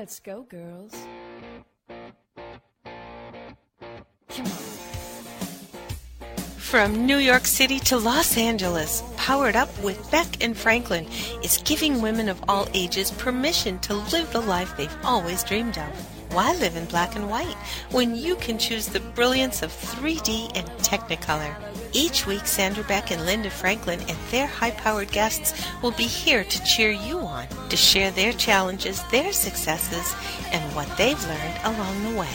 Let's go, girls. Come on. From New York City to Los Angeles, Powered Up with Beck and Franklin is giving women of all ages permission to live the life they've always dreamed of. Why live in black and white when you can choose the brilliance of 3D and Technicolor? Each week, Sandra Beck and Linda Franklin and their high-powered guests will be here to cheer you on, to share their challenges, their successes, and what they've learned along the way.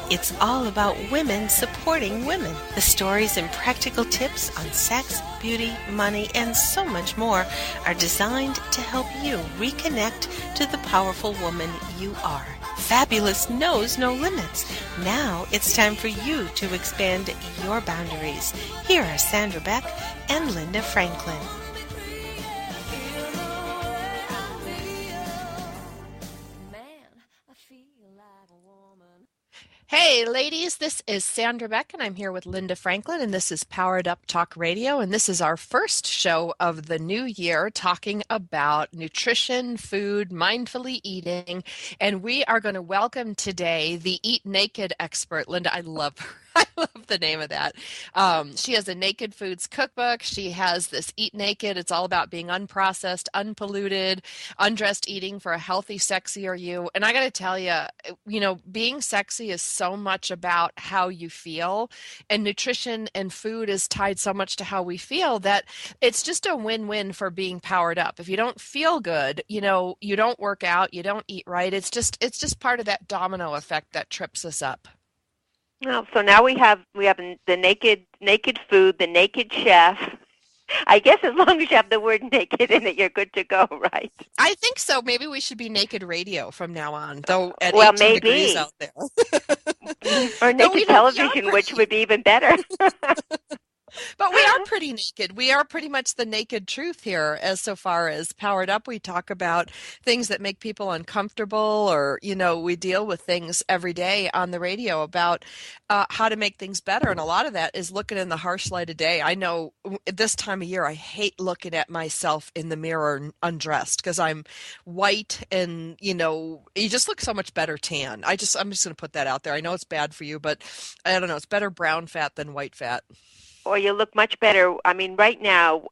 It's all about women supporting women. The stories and practical tips on sex, beauty, money, and so much more are designed to help you reconnect to the powerful woman you are. Fabulous knows no limits. Now it's time for you to expand your boundaries. Here are Sandra Beck and Linda Franklin. Hey, ladies, this is Sandra Beck, and I'm here with Linda Franklin, and this is Powered Up Talk Radio, and this is our first show of the new year talking about nutrition, food, mindfully eating, and we are going to welcome today the Eat Naked expert. Linda, I love her. I love the name of that. She has a Naked Foods cookbook. She has this Eat Naked. It's all about being unprocessed, unpolluted, undressed eating for a healthy, sexier you. And I got to tell you, being sexy is so much about how you feel, and nutrition and food is tied so much to how we feel that it's just a win-win for being powered up. If you don't feel good, you don't work out, you don't eat right. It's just part of that domino effect that trips us up. Well, so now we have the naked food, the naked chef. I guess as long as you have the word naked in it, you're good to go, right? I think so. Maybe we should be naked radio from now on, though at well, 18 maybe. degrees out there. Or naked television, which would be even better. But we are pretty naked. We are pretty much the naked truth here. As so far as Powered Up, we talk about things that make people uncomfortable, or, we deal with things every day on the radio about how to make things better. And a lot of that is looking in the harsh light of day. I know at this time of year, I hate looking at myself in the mirror undressed because I'm white and, you just look so much better tan. I'm just going to put that out there. I know it's bad for you, but I don't know. It's better brown fat than white fat. Or you look much better. I mean, right now,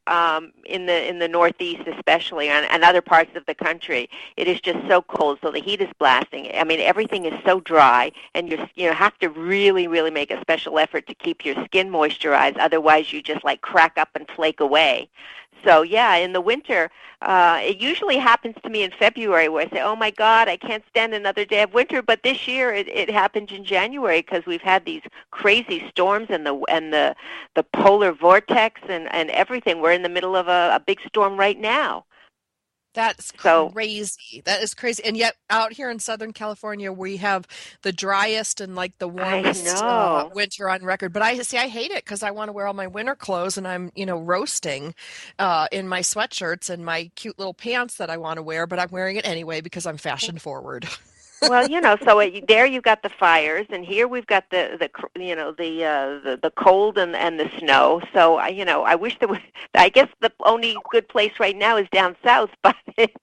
in the Northeast especially, and other parts of the country, it is just so cold. So the heat is blasting. I mean, everything is so dry, and you have to really, really make a special effort to keep your skin moisturized. Otherwise, you just like crack up and flake away. So yeah, in the winter, it usually happens to me in February where I say, oh my God, I can't stand another day of winter. But this year it happened in January because we've had these crazy storms and the polar vortex and everything. We're in the middle of a big storm right now. That's crazy. That is crazy. And yet out here in Southern California, we have the driest and like the warmest winter on record. But I hate it because I want to wear all my winter clothes and I'm, roasting in my sweatshirts and my cute little pants that I want to wear, but I'm wearing it anyway because I'm fashion forward. Well, so there you got the fires, and here we've got the cold and the snow. So I wish there was. I guess the only good place right now is down south, but it's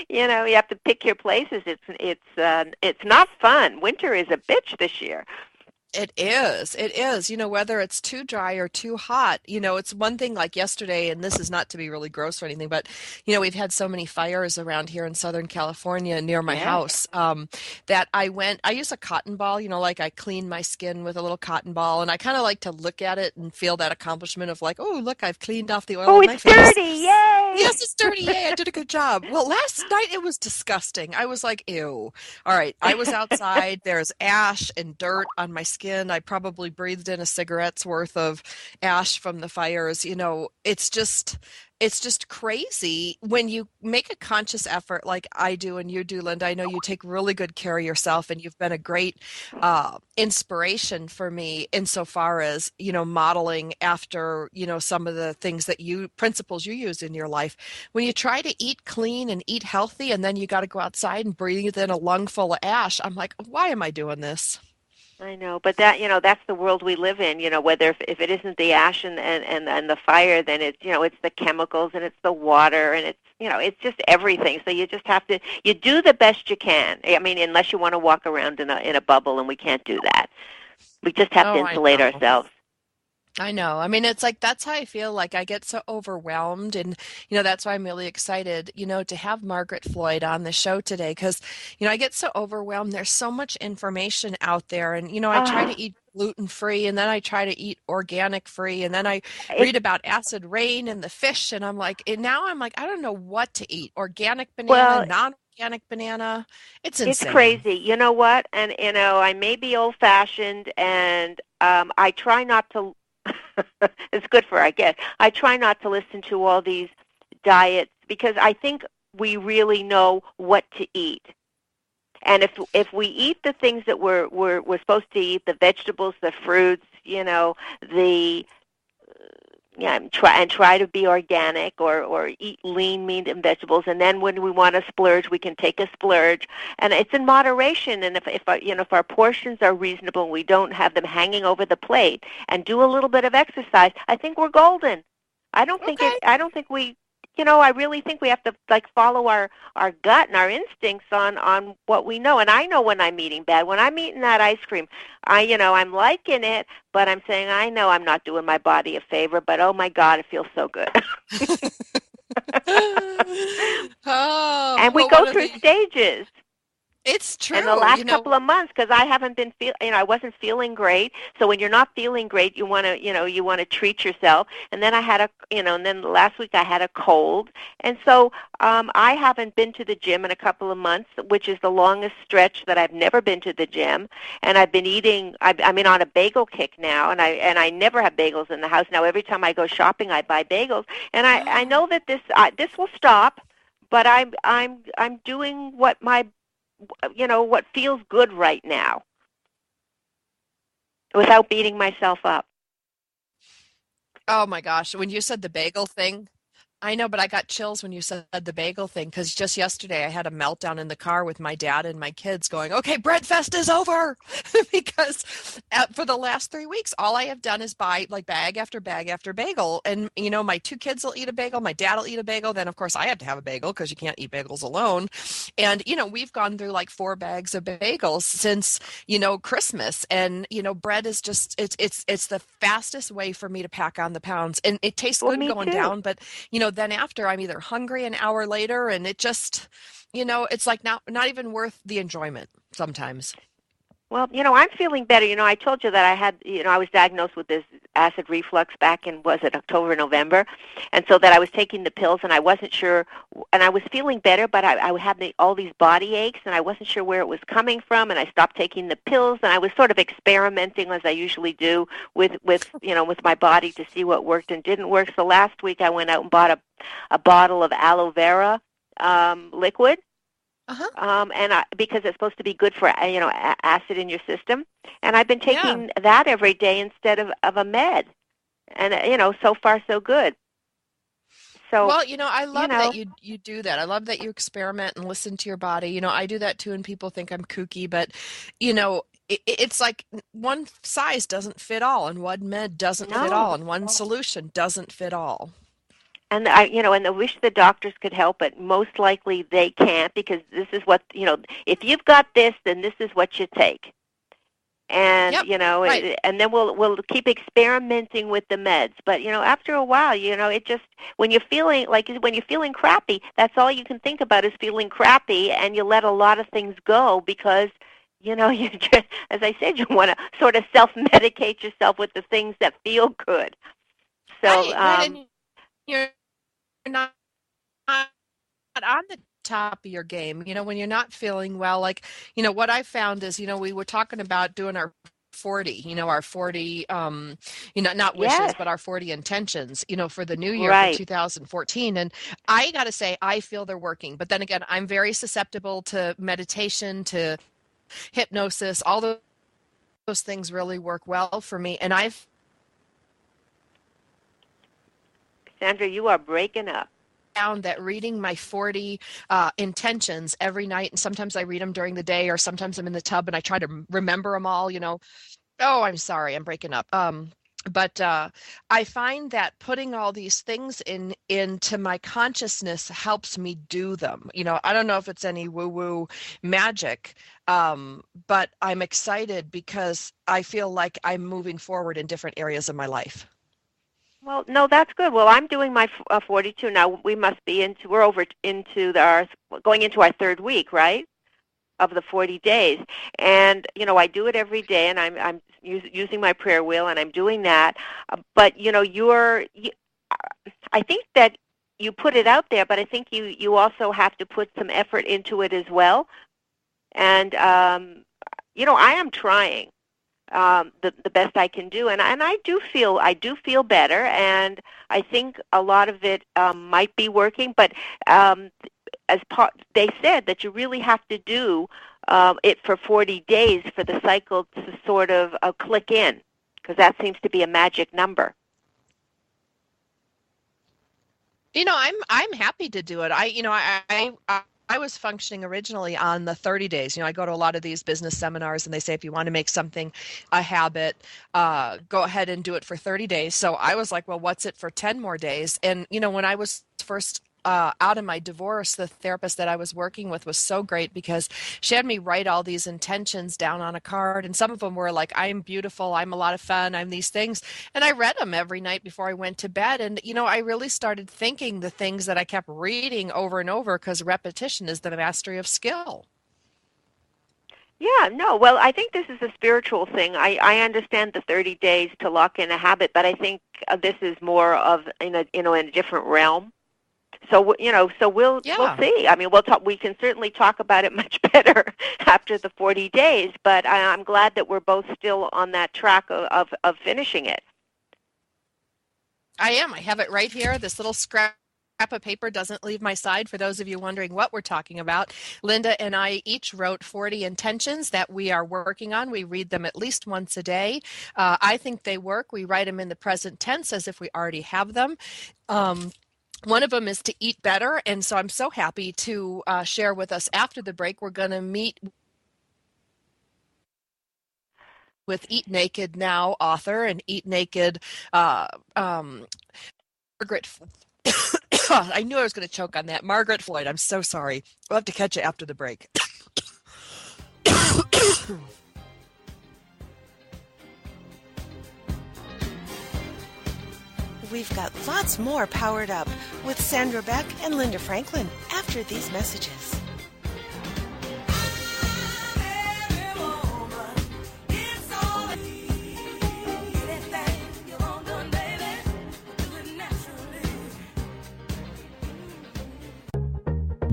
you have to pick your places. It's not fun. Winter is a bitch this year. It is. Whether it's too dry or too hot, it's one thing like yesterday, and this is not to be really gross or anything, but, we've had so many fires around here in Southern California near my house that I use a cotton ball, like I clean my skin with a little cotton ball, and I kind of like to look at it and feel that accomplishment of like, oh, look, I've cleaned off the oil in my face. Oh, it's dirty, yay! Yes, it's dirty, yay, I did a good job. Well, last night it was disgusting. I was like, ew. All right, I was outside, there's ash and dirt on my skin. I probably breathed in a cigarette's worth of ash from the fires. It's just crazy when you make a conscious effort like I do and you do, Linda. I know you take really good care of yourself, and you've been a great inspiration for me insofar as, modeling after, some of the things principles you use in your life. When you try to eat clean and eat healthy, and then you got to go outside and breathe in a lung full of ash, I'm like, why am I doing this? I know, but that's the world we live in. Whether if it isn't the ash and the fire, then it's the chemicals and it's the water and it's just everything. So you just have to you do the best you can. I mean, unless you want to walk around in a bubble, and we can't do that. We just have to Oh, I insulate know. ourselves. I know. I mean, it's like that's how I feel. Like I get so overwhelmed, and that's why I'm really excited, to have Margaret Floyd on the show today because, I get so overwhelmed. There's so much information out there, and I try Ah, to eat gluten free, and then I try to eat organic free, and then I it's read about acid rain and the fish, and now I'm like, I don't know what to eat. Organic banana, well, non-organic banana. It's it's insane. crazy. You know what? And I may be old-fashioned, and I try not to. It's good for, I guess. I try not to listen to all these diets because I think we really know what to eat. And if we eat the things that we're supposed to eat, the vegetables, the fruits, the yeah, and try to be organic or eat lean meat and vegetables, and then when we want to splurge, we can take a splurge, and it's in moderation. And if our portions are reasonable, and we don't have them hanging over the plate, and do a little bit of exercise, I think we're golden. Okay. I don't think we. I really think we have to follow our gut and our instincts on what we know. And I know when I'm eating bad. When I'm eating that ice cream, I'm liking it, but I'm saying I know I'm not doing my body a favor. But oh my God, it feels so good. Oh, And we well, go one of through the, stages. it's In the true, last couple of months, because I haven't been I wasn't feeling great. So when you're not feeling great, you want to treat yourself. And then I had and then last week I had a cold, and so I haven't been to the gym in a couple of months, which is the longest stretch that I've never been to the gym. And I've been eating. I'm on a bagel kick now, and I never have bagels in the house now. Every time I go shopping, I buy bagels, and I know that this will stop, but I'm doing what feels good right now without beating myself up. Oh my gosh, when you said the bagel thing, I know, but I got chills when you said the bagel thing because just yesterday I had a meltdown in the car with my dad and my kids going, okay, Breadfest is over. Because for the last 3 weeks, all I have done is buy like bag after bag after bagel. And, my two kids will eat a bagel, my dad will eat a bagel. Then, of course, I have to have a bagel because you can't eat bagels alone. And, we've gone through like 4 bags of bagels since, Christmas. And, bread is just, it's the fastest way for me to pack on the pounds. And it tastes Well, good me going too. down, but then after I'm either hungry an hour later and it just, it's like not even worth the enjoyment sometimes. Well, I'm feeling better. I told you that I was diagnosed with this acid reflux back in, was it October, November? And so that I was taking the pills and I wasn't sure, and I was feeling better, but I had all these body aches and I wasn't sure where it was coming from, and I stopped taking the pills, and I was sort of experimenting as I usually do with my body to see what worked and didn't work. So last week I went out and bought a bottle of aloe vera liquid, Uh-huh. because it's supposed to be good for acid in your system, and I've been Yeah. taking that every day instead of a med, and so far so good. So Well, I you love that know, you do that. I love that you experiment and listen to your body. I do that too, and people think I'm kooky, but it's like one size doesn't fit all, and one med doesn't fit no, all, and one solution doesn't fit all. and I wish the doctors could help, but most likely they can't, because this is what if you've got this, then this is what you take. And Yep. Right. and then we'll keep experimenting with the meds, but after a while, it just, when you're feeling crappy, that's all you can think about is feeling crappy, and you let a lot of things go because you just, as I said, you want to sort of self-medicate yourself with the things that feel good. So Right. Right. And you're not on the top of your game, when you're not feeling well. Like, what I found is, we were talking about doing our 40, our 40, not wishes, yes, but our 40 intentions, for the new year for right. 2014. And I got to say, I feel they're working. But then again, I'm very susceptible to meditation, to hypnosis. All those things really work well for me. And Sandra, you are breaking up. found that reading my 40 intentions every night, and sometimes I read them during the day, or sometimes I'm in the tub and I try to remember them all, Oh, I'm sorry, I'm breaking up. But I find that putting all these things into my consciousness helps me do them. I don't know if it's any woo-woo magic, but I'm excited because I feel like I'm moving forward in different areas of my life. Well, no, that's good. Well, I'm doing my 42 now. We're going into our third week, right, of the 40 days. And, I do it every day, and I'm using my prayer wheel, and I'm doing that. But, I think that you put it out there, but I think you also have to put some effort into it as well. And, I am trying the best I can do, and I do feel better, and I think a lot of it might be working. But they said that you really have to do it for 40 days for the cycle to sort of click in, because that seems to be a magic number. I'm happy to do it. I was functioning originally on the 30 days. I go to a lot of these business seminars, and they say if you want to make something a habit, go ahead and do it for 30 days. So I was like, well, what's it for 10 more days? And, when I was first out of my divorce, the therapist that I was working with was so great because she had me write all these intentions down on a card. And some of them were like, I'm beautiful, I'm a lot of fun, I'm these things. And I read them every night before I went to bed. And, I really started thinking the things that I kept reading over and over, because repetition is the mastery of skill. Yeah, no, well, I think this is a spiritual thing. I understand the 30 days to lock in a habit, but I think this is more of in a different realm. So we'll see. I mean, we can certainly talk about it much better after the 40 days. But I'm glad that we're both still on that track of finishing it. I am. I have it right here. This little scrap of paper doesn't leave my side. For those of you wondering what we're talking about, Linda and I each wrote 40 intentions that we are working on. We read them at least once a day. I think they work. We write them in the present tense as if we already have them. One of them is to eat better, and so I'm so happy to share with us after the break. We're going to meet with Eat Naked Now author and Eat Naked Margaret. I knew I was going to choke on that. Margaret Floyd. I'm so sorry. We'll have to catch you after the break. We've got lots more Powered Up with Sandra Beck and Linda Franklin after these messages.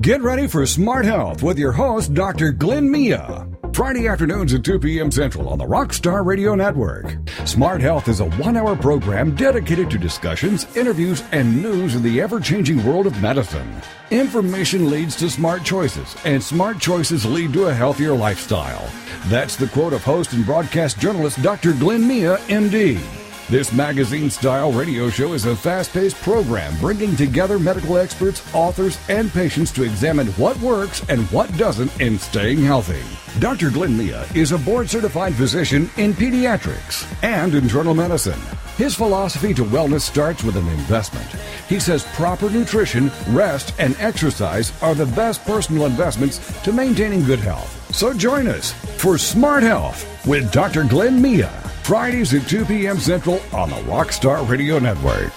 Get ready for Smart Health with your host, Dr. Glenn Mia. Friday afternoons at 2 p.m. Central on the Rockstar Radio Network. Smart Health is a 1-hour program dedicated to discussions, interviews, and news in the ever-changing world of medicine. Information leads to smart choices, and smart choices lead to a healthier lifestyle. That's the quote of host and broadcast journalist Dr. Glenn Mia, MD. This magazine-style radio show is a fast-paced program bringing together medical experts, authors, and patients to examine what works and what doesn't in staying healthy. Dr. Glenn Mia is a board-certified physician in pediatrics and internal medicine. His philosophy to wellness starts with an investment. He says proper nutrition, rest, and exercise are the best personal investments to maintaining good health. So join us for Smart Health with Dr. Glenn Mia. Fridays at 2 p.m. Central on the Rockstar Radio Network.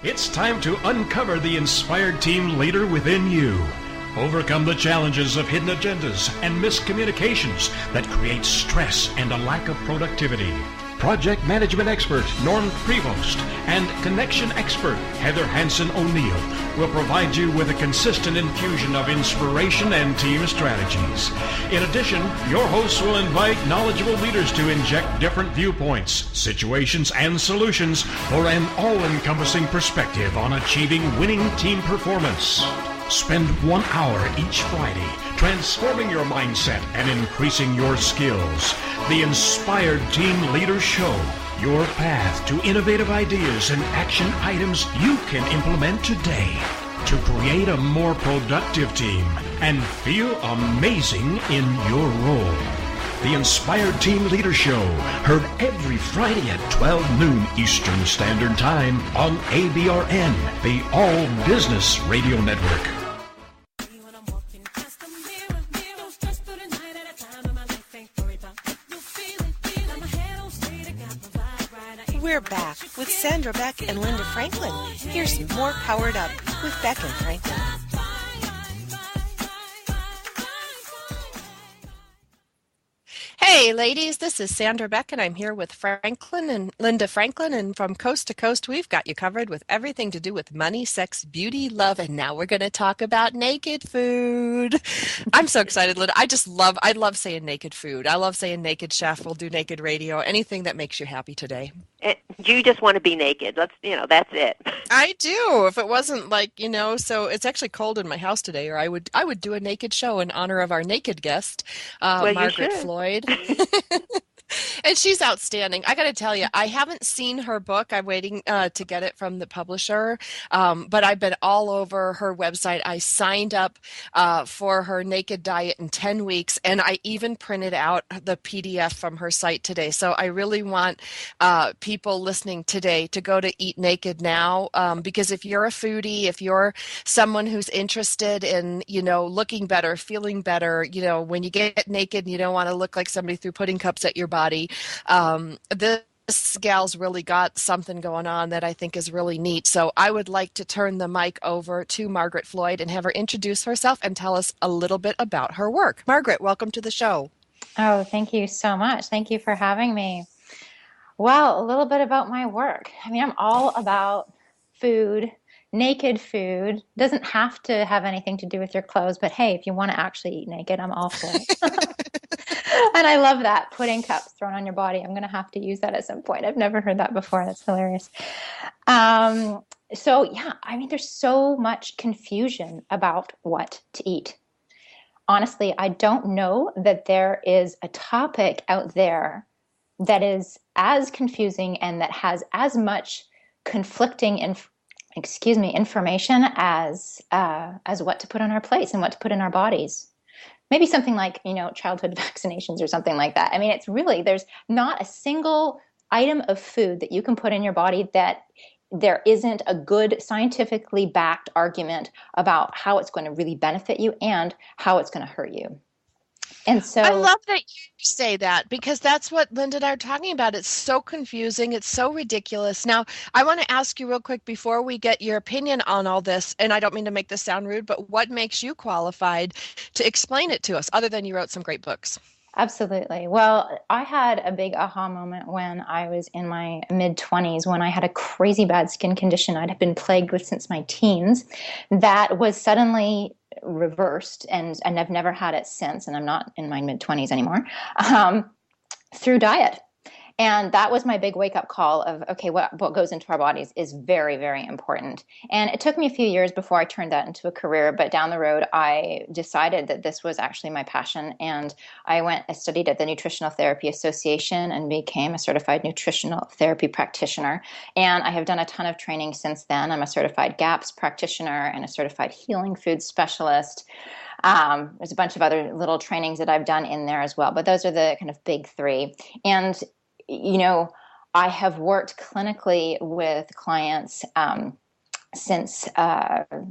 It's time to uncover the inspired team leader within you. Overcome the challenges of hidden agendas and miscommunications that create stress and a lack of productivity. Project management expert Norm Prevost and connection expert Heather Hansen-O'Neill will provide you with a consistent infusion of inspiration and team strategies. In addition, your hosts will invite knowledgeable leaders to inject different viewpoints, situations, and solutions for an all-encompassing perspective on achieving winning team performance. Spend 1 hour each Friday transforming your mindset and increasing your skills. The Inspired Team Leader Show Your path to innovative ideas and action items you can implement today to create a more productive team and feel amazing in your role. The Inspired Team Leader Show, heard every Friday at 12 noon Eastern Standard Time on ABRN, the All Business Radio Network. We're back with Sandra Beck and Linda Franklin. Here's more Powered Up with Beck and Franklin. Hey ladies, this is Sandra Beck and I'm here with Franklin and Linda Franklin, and from coast to coast we've got you covered with everything to do with money, sex, beauty, love, and now we're going to talk about naked food. I'm so excited, Linda. I love saying naked food. I love saying naked chef. We'll do naked radio, anything that makes you happy today. You just want to be naked. That's it. I do. If it wasn't so it's actually cold in my house today, or I would do a naked show in honor of our naked guest, Margaret Floyd. And she's outstanding. I got to tell you, I haven't seen her book. I'm waiting to get it from the publisher, but I've been all over her website. I signed up for her naked diet in 10 weeks, and I even printed out the PDF from her site today. So I really want people listening today to go to Eat Naked now, because if you're a foodie, if you're someone who's interested in, looking better, feeling better, when you get naked, you don't want to look like somebody threw pudding cups at your body. This gal's really got something going on that I think is really neat. So I would like to turn the mic over to Margaret Floyd and have her introduce herself and tell us a little bit about her work. Margaret, welcome to the show. Oh, thank you so much. Thank you for having me. Well, a little bit about my work. I'm all about food. Naked food doesn't have to have anything to do with your clothes, but hey, if you want to actually eat naked, I'm all for it. And I love that, pudding cups thrown on your body. I'm going to have to use that at some point. I've never heard that before. That's hilarious. There's so much confusion about what to eat. Honestly, I don't know that there is a topic out there that is as confusing and that has as much conflicting information as what to put on our plates and what to put in our bodies. Maybe something like, childhood vaccinations or something like that. It's really, there's not a single item of food that you can put in your body that there isn't a good scientifically backed argument about how it's going to really benefit you and how it's going to hurt you. And so I love that you say that, because that's what Linda and I are talking about. It's so confusing. It's so ridiculous. Now, I want to ask you real quick before we get your opinion on all this, and I don't mean to make this sound rude, but what makes you qualified to explain it to us, other than you wrote some great books? Absolutely. Well, I had a big aha moment when I was in my mid-20s, when I had a crazy bad skin condition I'd been plagued with since my teens that was suddenly reversed, and I've never had it since, and I'm not in my mid-20s anymore, through diet. And that was my big wake-up call of, okay, what goes into our bodies is very, very important. And it took me a few years before I turned that into a career, but down the road, I decided that this was actually my passion. And I studied at the Nutritional Therapy Association and became a certified nutritional therapy practitioner. And I have done a ton of training since then. I'm a certified GAPS practitioner and a certified healing food specialist. There's a bunch of other little trainings that I've done in there as well, but those are the kind of big three. And I have worked clinically with clients since,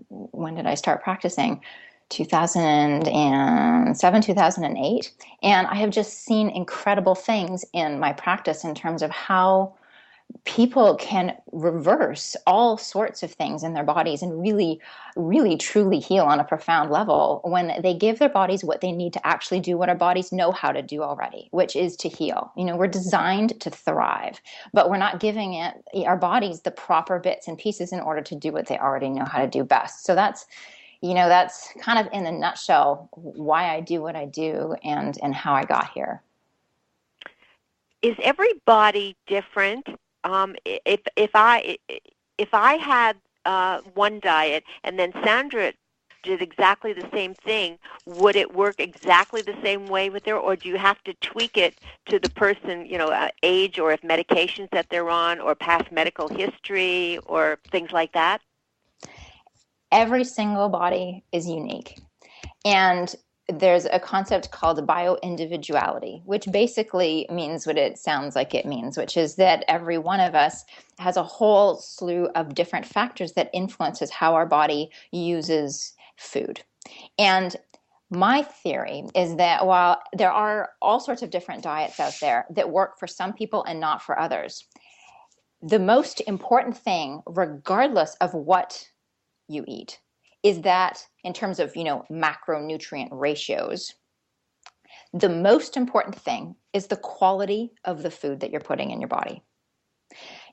when did I start practicing? 2007, 2008. And I have just seen incredible things in my practice in terms of how people can reverse all sorts of things in their bodies and really, really, truly heal on a profound level when they give their bodies what they need to actually do what our bodies know how to do already, which is to heal. We're designed to thrive, but we're not giving our bodies the proper bits and pieces in order to do what they already know how to do best. So that's kind of in a nutshell why I do what I do and how I got here. Is every body different? If I had one diet and then Sandra did exactly the same thing, would it work exactly the same way with her, or do you have to tweak it to the person, age, or if medications that they're on, or past medical history, or things like that? Every single body is unique. And there's a concept called bioindividuality, which basically means what it sounds like it means, which is that every one of us has a whole slew of different factors that influences how our body uses food. And my theory is that while there are all sorts of different diets out there that work for some people and not for others, the most important thing, regardless of what you eat, is that in terms of, macronutrient ratios, the most important thing is the quality of the food that you're putting in your body.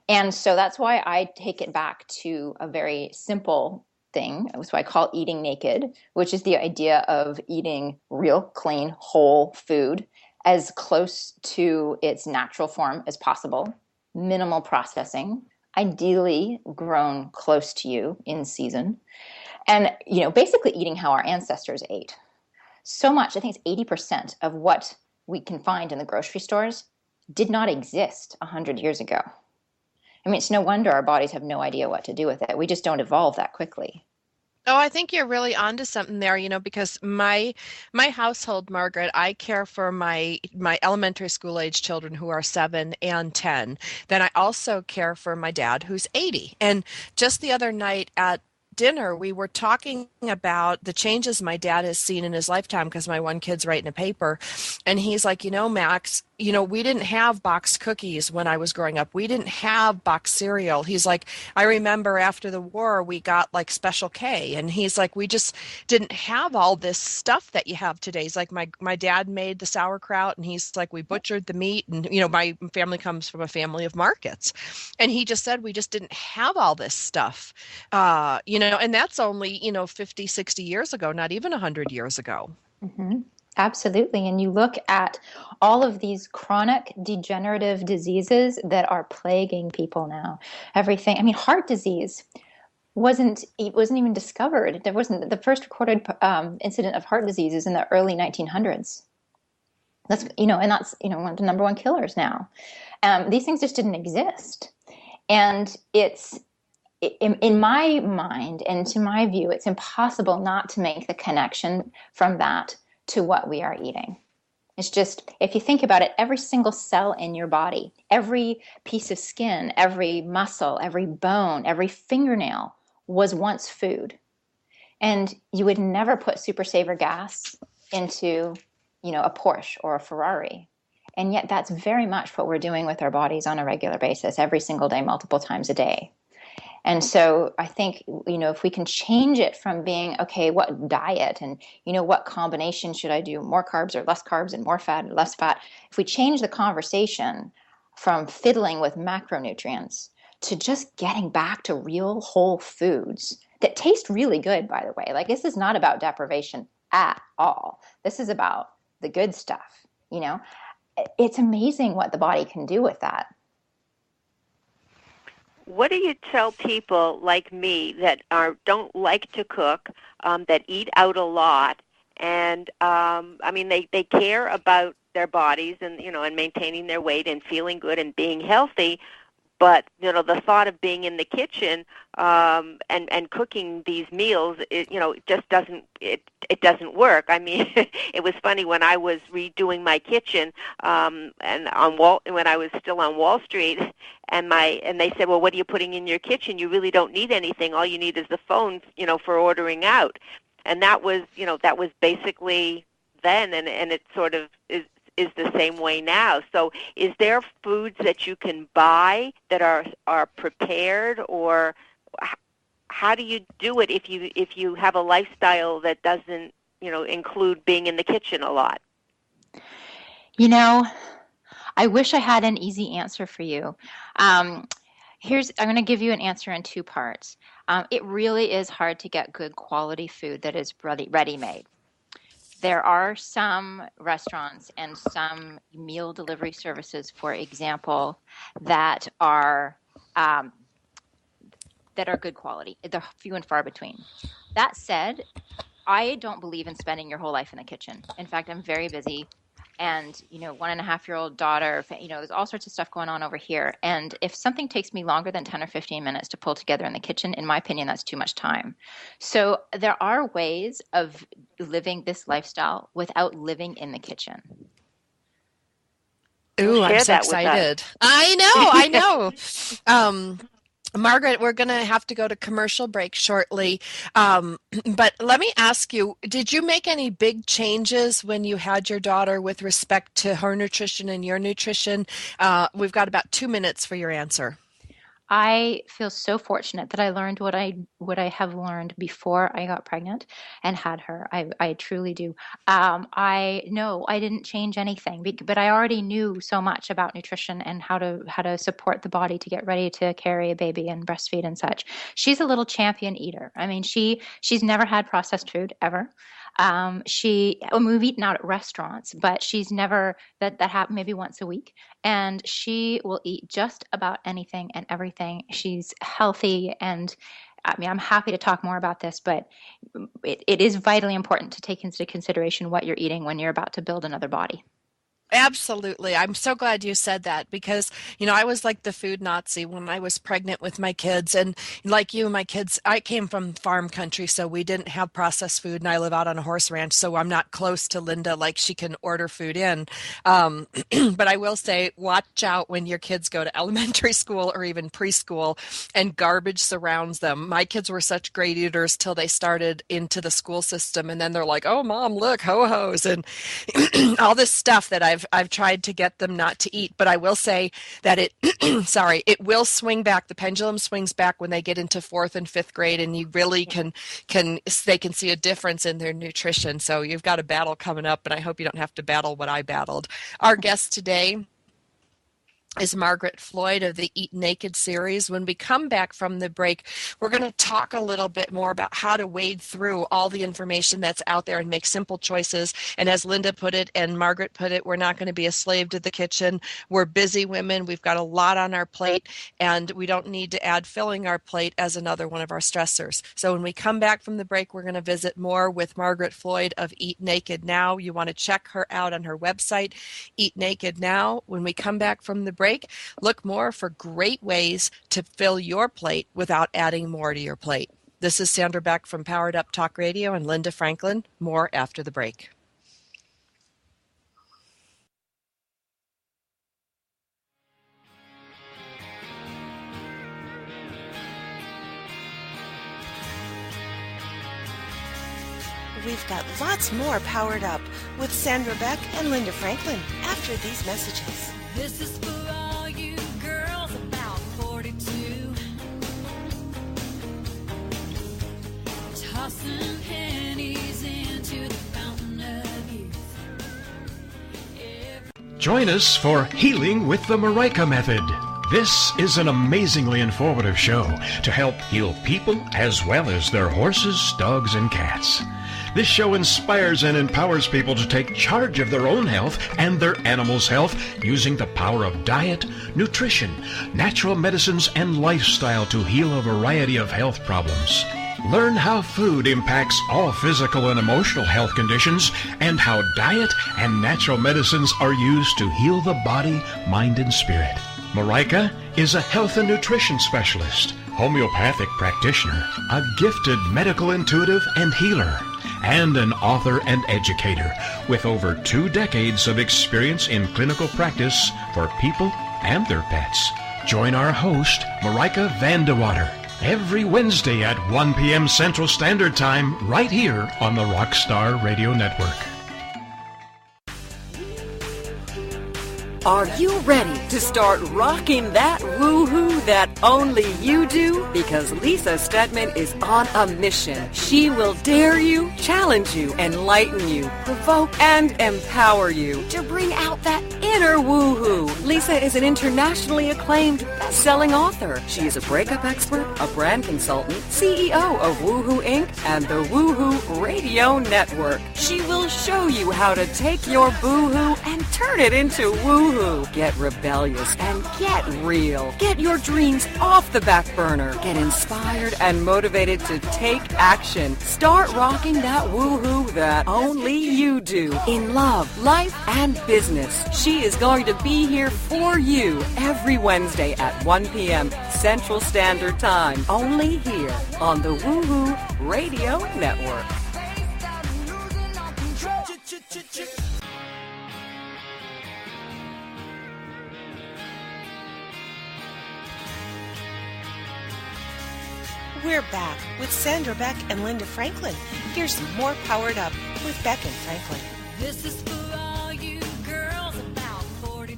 And so that's why I take it back to a very simple thing. So I call eating naked, which is the idea of eating real, clean, whole food as close to its natural form as possible, minimal processing, ideally grown close to you in season. And, basically eating how our ancestors ate. So much, I think it's 80% of what we can find in the grocery stores did not exist 100 years ago. I mean, it's no wonder our bodies have no idea what to do with it. We just don't evolve that quickly. Oh, I think you're really onto something there, because my household, Margaret, I care for my elementary school age children who are 7 and 10. Then I also care for my dad who's 80. And just the other night at dinner, we were talking about the changes my dad has seen in his lifetime, because my one kid's writing a paper, and he's like, Max, we didn't have boxed cookies when I was growing up. We didn't have boxed cereal. He's like, I remember after the war, we got like Special K, and he's like, we just didn't have all this stuff that you have today. He's like, my dad made the sauerkraut, and he's like, we butchered the meat, and my family comes from a family of markets, and he just said we just didn't have all this stuff, and that's only 50, 60 years ago, not even 100 years ago. Mm-hmm. Absolutely. And you look at all of these chronic degenerative diseases that are plaguing people now. Everything. I mean, heart disease wasn't even discovered. There wasn't the first recorded incident of heart disease is in the early 1900s. That's and that's one of the number one killers now. These things just didn't exist, and it's. In my mind and to my view, it's impossible not to make the connection from that to what we are eating. It's just, if you think about it, every single cell in your body, every piece of skin, every muscle, every bone, every fingernail was once food. And you would never put super saver gas into, a Porsche or a Ferrari. And yet that's very much what we're doing with our bodies on a regular basis, every single day, multiple times a day. And so I think, if we can change it from being, okay, what diet and, what combination should I do, more carbs or less carbs and more fat or less fat, if we change the conversation from fiddling with macronutrients to just getting back to real whole foods that taste really good, by the way. Like, this is not about deprivation at all. This is about the good stuff, It's amazing what the body can do with that. What do you tell people like me that don't like to cook, that eat out a lot, and they care about their bodies and and maintaining their weight and feeling good and being healthy, but the thought of being in the kitchen and cooking these meals, just doesn't work. I mean, it was funny when I was redoing my kitchen and when I was still on Wall Street, and they said, well, what are you putting in your kitchen? You really don't need anything. All you need is the phone, for ordering out. And that was basically then, and it sort of is the same way now. So is there foods that you can buy that are prepared, or how do you do it if you have a lifestyle that doesn't include being in the kitchen a lot? I wish I had an easy answer for you. I'm going to give you an answer in two parts. It really is hard to get good quality food that is ready-made. There are some restaurants and some meal delivery services, for example, that that are good quality. They're few and far between. That said, I don't believe in spending your whole life in the kitchen. In fact, I'm very busy. And, 1.5-year-old daughter, there's all sorts of stuff going on over here. And if something takes me longer than 10 or 15 minutes to pull together in the kitchen, in my opinion, that's too much time. So there are ways of living this lifestyle without living in the kitchen. Ooh, I'm so excited. I know. Margaret, we're going to have to go to commercial break shortly. But let me ask you, did you make any big changes when you had your daughter with respect to her nutrition and your nutrition? We've got about 2 minutes for your answer. I feel so fortunate that I learned what I have learned before I got pregnant and had her. I truly do. I didn't change anything, but I already knew so much about nutrition and how to support the body to get ready to carry a baby and breastfeed and such. She's a little champion eater. I mean, she's never had processed food ever. We've eaten out at restaurants, but she's never, that happened maybe once a week. And she will eat just about anything and everything. She's healthy. And I mean, I'm happy to talk more about this, but it is vitally important to take into consideration what you're eating when you're about to build another body. Absolutely. I'm so glad you said that because, I was like the food Nazi when I was pregnant with my kids. And like you, my kids, I came from farm country, so we didn't have processed food. And I live out on a horse ranch, so I'm not close to Linda like she can order food in. But I will say, watch out when your kids go to elementary school or even preschool and garbage surrounds them. My kids were such great eaters till they started into the school system. And then they're like, oh, Mom, look, ho-hos and all this stuff that I've tried to get them not to eat, but I will say that it will swing back. The pendulum swings back when they get into 4th and 5th grade, and you really they can see a difference in their nutrition. So you've got a battle coming up, and I hope you don't have to battle what I battled. Our guest today is Margaret Floyd of the Eat Naked series. When we come back from the break, we're going to talk a little bit more about how to wade through all the information that's out there and make simple choices. And as Linda put it and Margaret put it, we're not going to be a slave to the kitchen. We're busy women. We've got a lot on our plate, and we don't need to add filling our plate as another one of our stressors. So when we come back from the break, we're going to visit more with Margaret Floyd of Eat Naked Now. You want to check her out on her website, Eat Naked Now. When we come back from the break, look more for great ways to fill your plate without adding more to your plate. This is Sandra Beck from Powered Up Talk Radio and Linda Franklin. More after the break. We've got lots more Powered Up with Sandra Beck and Linda Franklin after these messages. This is for all you girls about 42. Tossing pennies into the fountain of youth. Join us for Healing with the Marika Method. This is an amazingly informative show to help heal people as well as their horses, dogs, and cats. This show inspires and empowers people to take charge of their own health and their animals' health using the power of diet, nutrition, natural medicines, and lifestyle to heal a variety of health problems. Learn how food impacts all physical and emotional health conditions and how diet and natural medicines are used to heal the body, mind, and spirit. Marika is a health and nutrition specialist, homeopathic practitioner, a gifted medical intuitive and healer, and an author and educator with over 2 decades of experience in clinical practice for people and their pets. Join our host, Marika Vandewater, every Wednesday at 1 p.m. Central Standard Time right here on the Rockstar Radio Network. Are you ready to start rocking that woo-hoo that only you do? Because Lisa Stedman is on a mission. She will dare you, challenge you, enlighten you, provoke, and empower you to bring out that inner woohoo. Lisa is an internationally acclaimed best-selling author. She is a breakup expert, a brand consultant, CEO of Woohoo Inc. and the Woohoo Radio Network. She will show you how to take your boohoo and turn it into woohoo. Get rebellious and get real. Get your dreams off the back burner. Get inspired and motivated to take action. Start rocking that woohoo that only you do in love, life, and business. She is going to be here for you every Wednesday at 1 p.m. Central Standard Time. Only here on the Woohoo Radio Network. We're back with Sandra Beck and Linda Franklin. Here's some more Powered Up with Beck and Franklin. This is for all you girls about 42.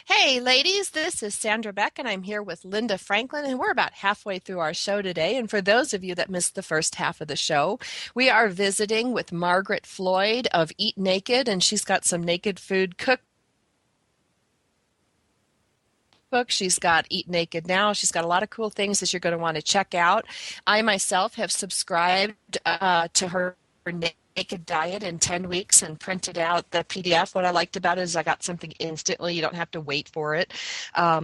Hey, ladies, this is Sandra Beck, and I'm here with Linda Franklin, and we're about halfway through our show today. And for those of you that missed the first half of the show, we are visiting with Margaret Floyd of Eat Naked, and she's got some naked food cookbooks. She's got Eat Naked Now. She's got a lot of cool things that you're going to want to check out. I myself have subscribed to her Naked Diet in 10 weeks and printed out the PDF. What I liked about it is I got something instantly. You don't have to wait for it.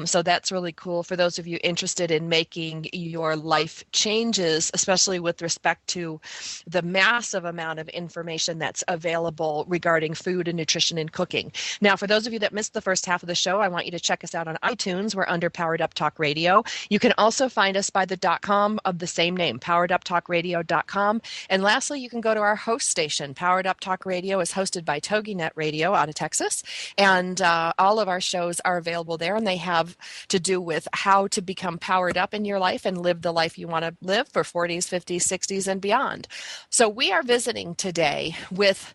So that's really cool for those of you interested in making your life changes, especially with respect to the massive amount of information that's available regarding food and nutrition and cooking. Now, for those of you that missed the first half of the show, I want you to check us out on iTunes. We're under Powered Up Talk Radio. You can also find us by the .com of the same name, powereduptalkradio.com. And lastly, you can go to our host station. Powered Up Talk Radio is hosted by TogiNet Radio out of Texas, and all of our shows are available there, and they have to do with how to become powered up in your life and live the life you want to live for 40s, 50s, 60s, and beyond. So we are visiting today with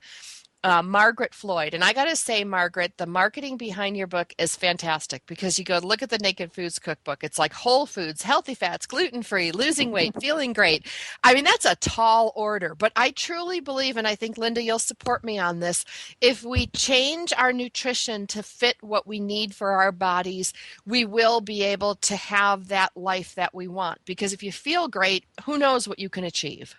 Margaret Floyd. And I got to say, Margaret, the marketing behind your book is fantastic because you go look at the Naked Foods Cookbook. It's like whole foods, healthy fats, gluten-free, losing weight, feeling great. I mean, that's a tall order, but I truly believe, and I think, Linda, you'll support me on this, if we change our nutrition to fit what we need for our bodies, we will be able to have that life that we want. Because if you feel great, who knows what you can achieve?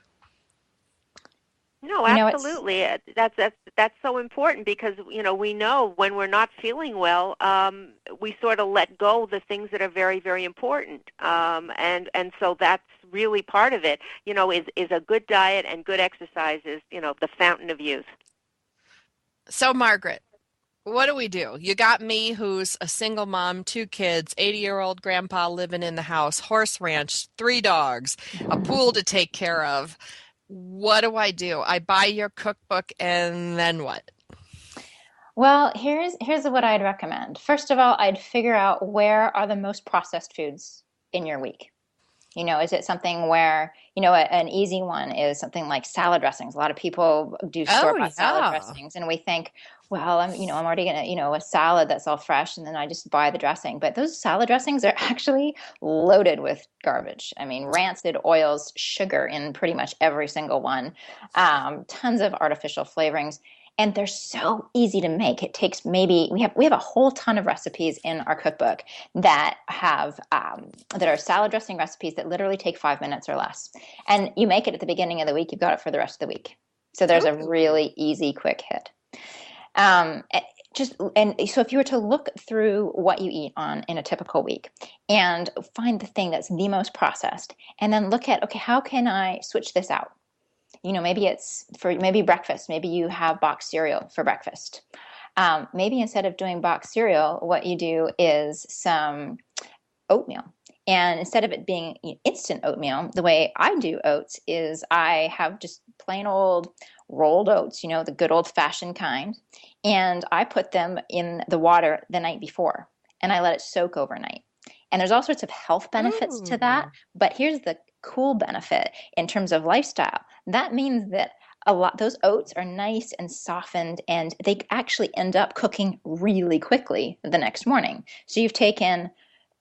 No, absolutely. That's so important because we know when we're not feeling well, we sort of let go the things that are very, very important, and so that's really part of it. Is a good diet and good exercise is the fountain of youth. So, Margaret, what do we do? You got me, who's a single mom, 2 kids, 80-year-old grandpa living in the house, horse ranch, 3 dogs, a pool to take care of. What do? I buy your cookbook, and then what? Well, here's what I'd recommend. First of all, I'd figure out where are the most processed foods in your week. Is it something where, an easy one is something like salad dressings. A lot of people do store-bought salad dressings, and we think, well, I'm already gonna, a salad that's all fresh, and then I just buy the dressing. But those salad dressings are actually loaded with garbage. I mean, rancid oils, sugar in pretty much every single one, tons of artificial flavorings. And they're so easy to make. It takes we have a whole ton of recipes in our cookbook that have that are salad dressing recipes that literally take 5 minutes or less. And you make it at the beginning of the week, you've got it for the rest of the week. So there's a really easy, quick hit. And so if you were to look through what you eat in a typical week and find the thing that's the most processed, and then look at, okay, how can I switch this out? Maybe it's for breakfast. Maybe you have boxed cereal for breakfast. Maybe instead of doing boxed cereal, what you do is some oatmeal. And instead of it being instant oatmeal, the way I do oats is I have just plain old rolled oats, the good old-fashioned kind, and I put them in the water the night before, and I let it soak overnight. And there's all sorts of health benefits to that, but here's the cool benefit in terms of lifestyle. That means that those oats are nice and softened, and they actually end up cooking really quickly the next morning. So you've taken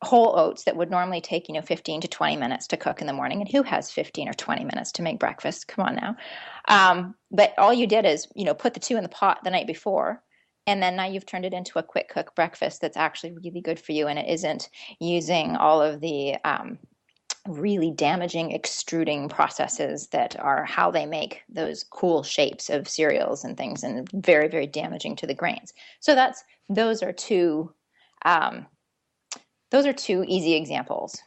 whole oats that would normally take 15 to 20 minutes to cook in the morning, and who has 15 or 20 minutes to make breakfast? Come on now. But all you did is put the 2 in the pot the night before, And then now you've turned it into a quick cook breakfast that's actually really good for you, and it isn't using all of the really damaging extruding processes that are how they make those cool shapes of cereals and things, and very, very damaging to the grains. So those are two easy examples.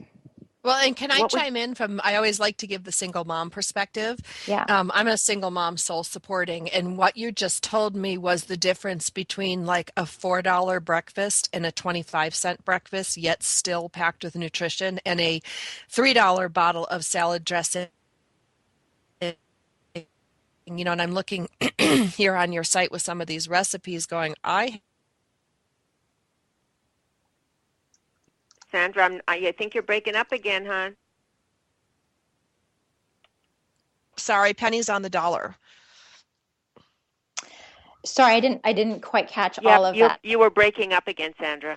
Well, and can I chime in I always like to give the single mom perspective. Yeah. I'm a single mom, soul supporting, and what you just told me was the difference between like a $4 breakfast and a 25-cent breakfast, yet still packed with nutrition, and a $3 bottle of salad dressing. And I'm looking here on your site with some of these recipes going, Sandra, I think you're breaking up again, hon. Sorry, pennies on the dollar. Sorry, I didn't quite catch all of that. You were breaking up again, Sandra.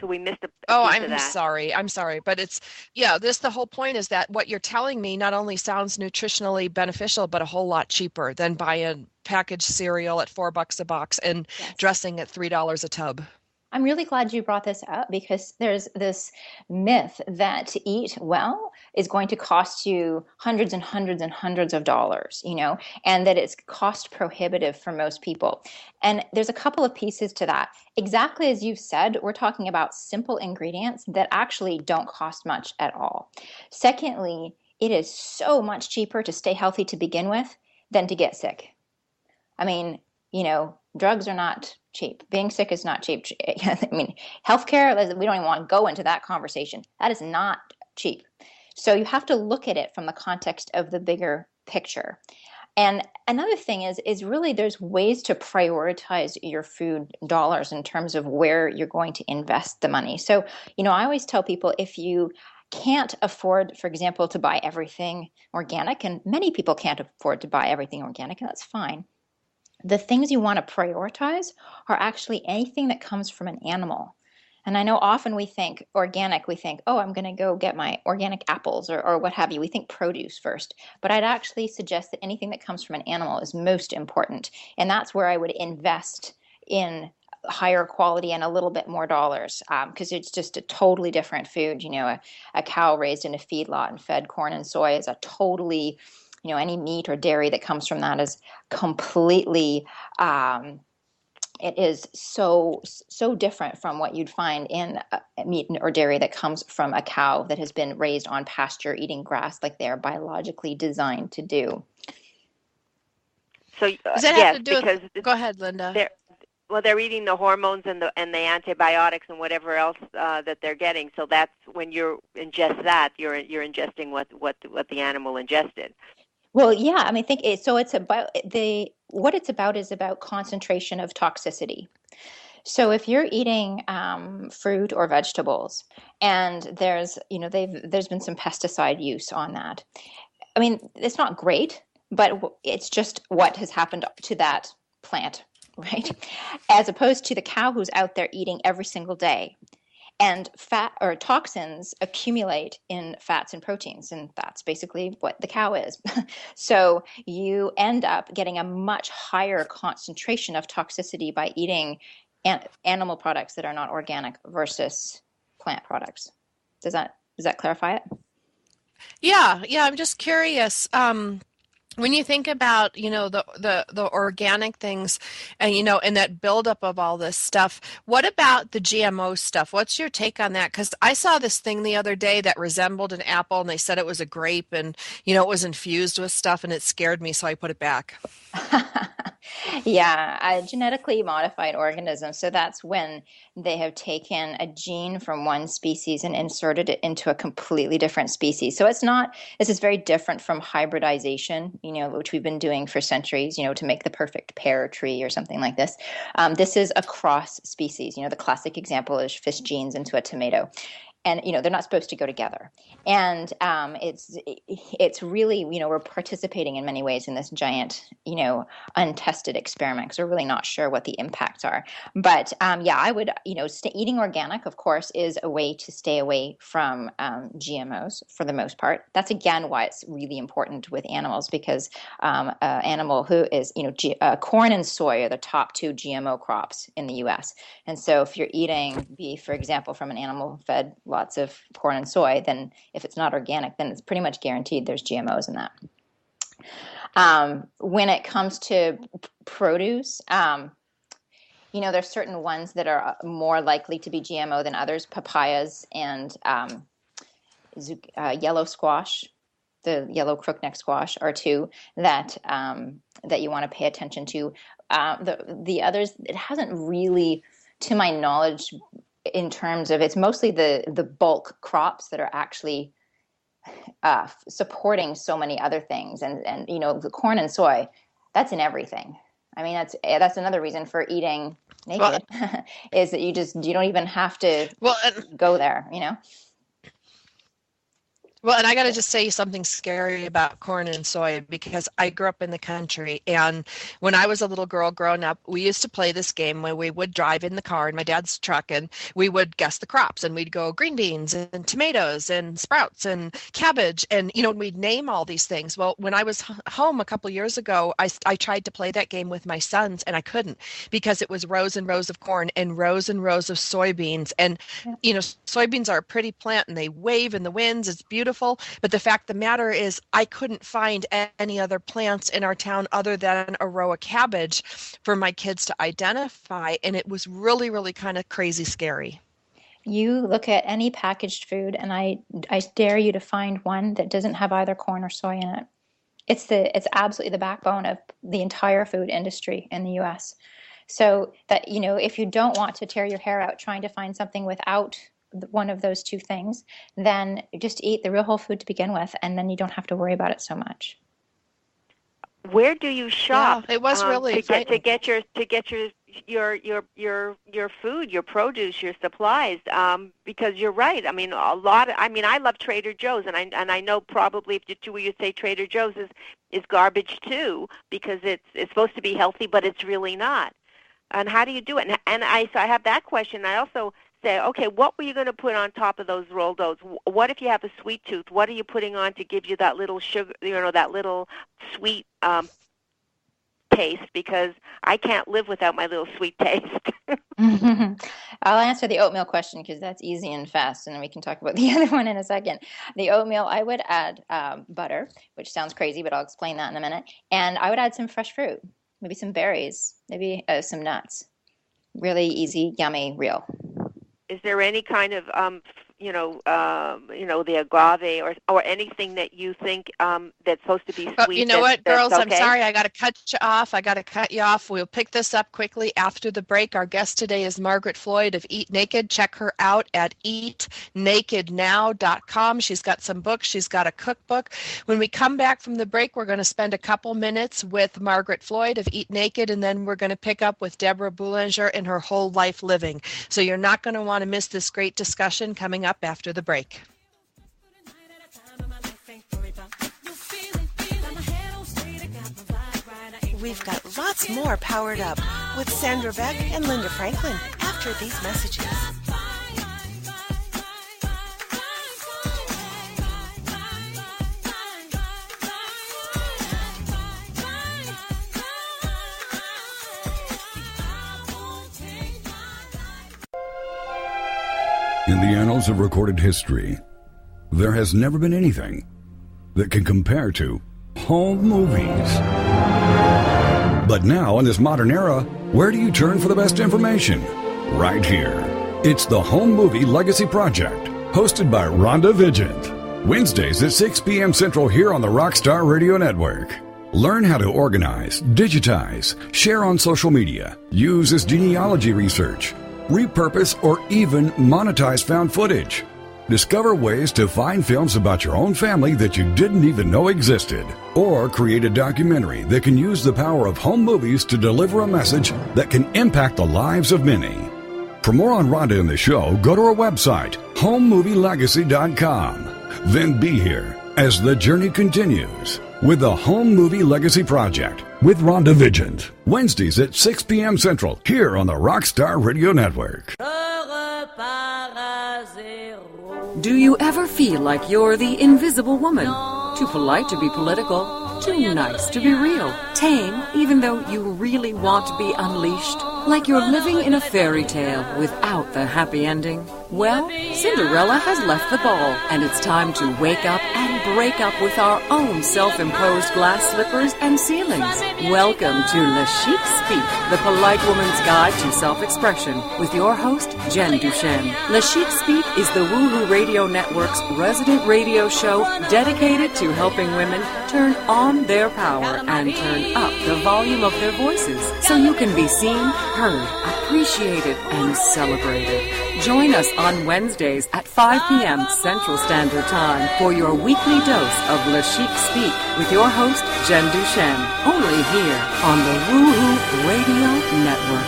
So we missed a piece of that. I'm sorry. But the whole point is that what you're telling me not only sounds nutritionally beneficial, but a whole lot cheaper than buying packaged cereal at $4 a box and dressing at $3 a tub. I'm really glad you brought this up, because there's this myth that to eat well is going to cost you hundreds and hundreds and hundreds of dollars, and that it's cost prohibitive for most people. And there's a couple of pieces to that. Exactly as you've said, we're talking about simple ingredients that actually don't cost much at all. Secondly, it is so much cheaper to stay healthy to begin with than to get sick. I mean, drugs are not cheap. Being sick is not cheap. I mean, healthcare, we don't even want to go into that conversation. That is not cheap. So you have to look at it from the context of the bigger picture. And another thing is really there's ways to prioritize your food dollars in terms of where you're going to invest the money. So, I always tell people, if you can't afford, for example, to buy everything organic, and many people can't afford to buy everything organic, and that's fine. The things you want to prioritize are actually anything that comes from an animal. And I know often we think organic, oh, I'm going to go get my organic apples or what have you. We think produce first. But I'd actually suggest that anything that comes from an animal is most important. And that's where I would invest in higher quality and a little bit more dollars, because it's just a totally different food. A cow raised in a feedlot and fed corn and soy is a totally... any meat or dairy that comes from that is completely, it is so different from what you'd find in meat or dairy that comes from a cow that has been raised on pasture eating grass like they're biologically designed to do. So does that have to do with, go ahead, Linda. They're eating the hormones and the antibiotics and whatever else that they're getting. So that's when you ingest that, you're ingesting what the animal ingested. Well, yeah, I mean, it's about what it's about is about concentration of toxicity. So if you're eating fruit or vegetables, and there's been some pesticide use on that. I mean, it's not great, but it's just what has happened to that plant, right? As opposed to the cow who's out there eating every single day. And fat or toxins accumulate in fats and proteins, and that's basically what the cow is. So you end up getting a much higher concentration of toxicity by eating animal products that are not organic versus plant products. Does that clarify it? Yeah. I'm just curious. When you think about, the organic things and, and that buildup of all this stuff, what about the GMO stuff? What's your take on that? Because I saw this thing the other day that resembled an apple, and they said it was a grape, and, it was infused with stuff, and it scared me, so I put it back. Yeah, a genetically modified organism. So that's when they have taken a gene from one species and inserted it into a completely different species. So this is very different from hybridization, which we've been doing for centuries, to make the perfect pear tree or something like this. This is a cross species. The classic example is fish genes into a tomato. and they're not supposed to go together. And it's really, we're participating in many ways in this giant, untested experiment, because we're really not sure what the impacts are. But I would, eating organic, of course, is a way to stay away from GMOs for the most part. That's again why it's really important with animals, because an animal who is, corn and soy are the top 2 GMO crops in the U.S. And so if you're eating beef, for example, from an animal fed lots of corn and soy, then if it's not organic, then it's pretty much guaranteed there's GMOs in that. When it comes to produce, there's certain ones that are more likely to be GMO than others. Papayas and yellow squash, the yellow crookneck squash, are 2 that you want to pay attention to. The others, it hasn't really, to my knowledge, in terms of, it's mostly the bulk crops that are actually supporting so many other things, and the corn and soy, that's in everything. I mean, that's another reason for eating naked, is that you don't even have to go there, Well, and I got to just say something scary about corn and soy, because I grew up in the country, and when I was a little girl growing up, we used to play this game where we would drive in the car in my dad's truck, and we would guess the crops, and we'd go green beans and tomatoes and sprouts and cabbage, and we'd name all these things. Well, when I was home a couple years ago, I tried to play that game with my sons, and I couldn't, because it was rows and rows of corn and rows of soybeans, and soybeans are a pretty plant, and they wave in the winds. It's beautiful. But the fact of the matter is, I couldn't find any other plants in our town other than a row of cabbage for my kids to identify. And it was really, really kind of crazy scary. You look at any packaged food, and I dare you to find one that doesn't have either corn or soy in it. It's absolutely the backbone of the entire food industry in the U.S. So that, if you don't want to tear your hair out trying to find something without one of those 2 things, then just eat the real whole food to begin with, and then you don't have to worry about it so much. Where do you shop? Yeah, it was really to get your food, your produce, your supplies? Because you're right. I mean, I love Trader Joe's, and I know probably if you say Trader Joe's is garbage too, because it's supposed to be healthy, but it's really not. And how do you do it? And I have that question. I also say, okay, what were you going to put on top of those rolled oats? What if you have a sweet tooth? What are you putting on to give you that little sugar, that little sweet taste? Because I can't live without my little sweet taste. I'll answer the oatmeal question, because that's easy and fast, and we can talk about the other one in a second. The oatmeal, I would add butter, which sounds crazy, but I'll explain that in a minute. And I would add some fresh fruit, maybe some berries, maybe some nuts. Really easy, yummy, real. Is there any kind of, the agave or anything that you think that's supposed to be sweet? You know what, girls? Okay? I'm sorry. I got to cut you off. We'll pick this up quickly after the break. Our guest today is Margaret Floyd of Eat Naked. Check her out at eatnakednow.com. She's got some books. She's got a cookbook. When we come back from the break, we're going to spend a couple minutes with Margaret Floyd of Eat Naked, and then we're going to pick up with Deb Boulanger and her whole life living. So you're not going to want to miss this great discussion coming up after the break. We've got lots more Powered Up with Sandra Beck and Linda Franklin after these messages. In the annals of recorded history, there has never been anything that can compare to home movies. But now, in this modern era, where do you turn for the best information? Right here. It's the Home Movie Legacy Project, hosted by Rhonda Vigent. Wednesdays at 6 p.m. Central here on the Rockstar Radio Network. Learn how to organize, digitize, share on social media, use as genealogy research, repurpose, or even monetize found footage. Discover ways to find films about your own family that you didn't even know existed. Or create a documentary that can use the power of home movies to deliver a message that can impact the lives of many. For more on Rhonda and the show, go to our website, homemovielegacy.com. Then be here as the journey continues with the Home Movie Legacy Project with Rhonda Vigent. Wednesdays at 6 p.m. Central here on the Rockstar Radio Network. Do you ever feel like you're the invisible woman? Too polite to be political, too nice to be real, tame even though you really want to be unleashed? Like you're living in a fairy tale without the happy ending? Well, Cinderella has left the ball, and it's time to wake up and break up with our own self-imposed glass slippers and ceilings. Welcome to Le Chic Speak, the polite woman's guide to self-expression, with your host, Jen Duchenne. Le Chic Speak is the Woohoo Radio Network's resident radio show dedicated to helping women turn on their power and turn up the volume of their voices so you can be seen, heard, appreciated, and celebrated. Join us on Wednesdays at 5 p.m. Central Standard Time for your weekly dose of Le Chic Speak with your host, Jen Duchenne, only here on the Woohoo Radio Network.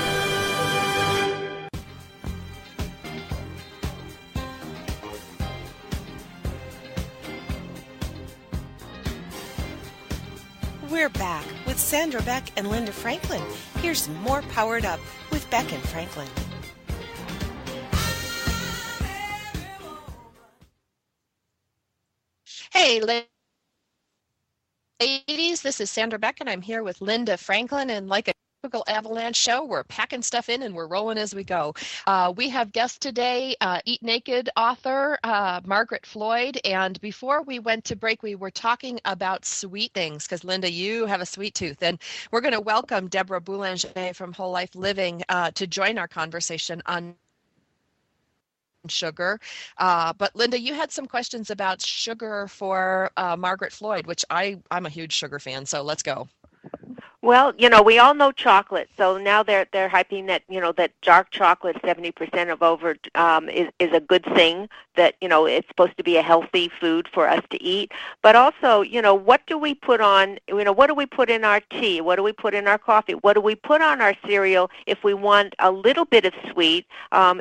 We're back with Sandra Beck and Linda Franklin. Here's more Powered Up with Beck and Franklin. Hey, ladies, this is Sandra Beck, and I'm here with Linda Franklin. And like a typical Avalanche show, we're packing stuff in and we're rolling as we go. We have guest today, Eat Naked author Margaret Floyd. And before we went to break, we were talking about sweet things because, Linda, you have a sweet tooth. And we're going to welcome Deb Boulanger from Whole Life Living to join our conversation on sugar. But Linda, you had some questions about sugar for Margaret Floyd, which I'm a huge sugar fan. So let's go. Well, we all know chocolate, so now they're hyping that, that dark chocolate, 70% of over, is a good thing, that, it's supposed to be a healthy food for us to eat. But also, what do we put on, what do we put in our tea? What do we put in our coffee? What do we put on our cereal if we want a little bit of sweet?